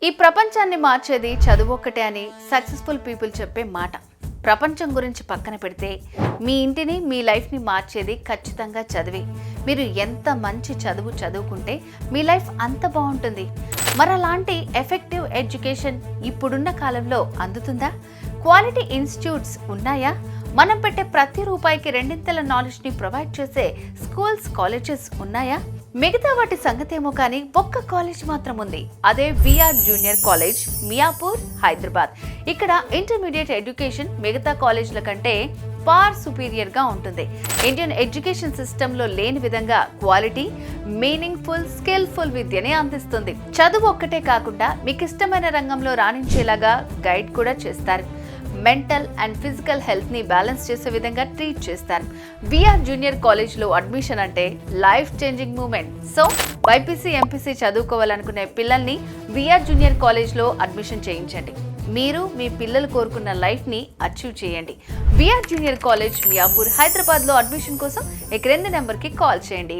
ఈ ప్రపంచాన్ని మార్చేది చదువు ఒక్కటే అని సక్సెస్ఫుల్ పీపుల్ చెప్పే మాట. ప్రపంచం గురించి పక్కన పెడితే మీ ఇంటిని మీ లైఫ్ని మార్చేది ఖచ్చితంగా చదివే. మీరు ఎంత మంచి చదువు చదువుకుంటే మీ లైఫ్ అంత బాగుంటుంది. మరి అలాంటి ఎఫెక్టివ్ ఎడ్యుకేషన్ ఇప్పుడున్న కాలంలో అందుతుందా? క్వాలిటీ ఇన్స్టిట్యూట్స్ ఉన్నాయా? మనం పెట్టే ప్రతి రూపాయికి రెండింతల నాలెడ్జ్ని ప్రొవైడ్ చేసే స్కూల్స్, కాలేజెస్ ఉన్నాయా? మిగతా వాటి సంగతేమో కానీ ఒక్క కాలేజ్ మాత్రం ఉంది. అదే VR junior college, Miyapur, Hyderabad. ఇక్కడ ఇంటర్మీడియట్ ఎడ్యుకేషన్ మిగతా కాలేజీల కంటే ఫార్ సుపీరియర్గా ఉంటుంది. ఇండియన్ ఎడ్యుకేషన్ సిస్టంలో లేని విధంగా క్వాలిటీ, మీనింగ్ఫుల్, స్కిల్ఫుల్ విద్యని అందిస్తుంది. చదువు ఒక్కటే కాకుండా మీకు ఇష్టమైన రంగంలో రాణించేలాగా గైడ్ కూడా చేస్తారు. మెంటల్ అండ్ ఫిజికల్ హెల్త్ ని బ్యాలెన్స్ చేసే విధంగా ట్రీట్ చేస్తారు. విఆర్ జూనియర్ కాలేజ్ లో అడ్మిషన్ అంటే life changing moment. So BiPC, MPC చదువుకోవాలనుకునే పిల్లల్ని విఆర్ జూనియర్ కాలేజ్ లో అడ్మిషన్ చేయించండి. మీరు మీ పిల్లలు కోరుకున్న లైఫ్ ని అచీవ్ చేయండి. VR junior college, Miyapur, Hyderabad లో అడ్మిషన్ కోసం ఈ క్రింది నెంబర్ కి కాల్ చేయండి.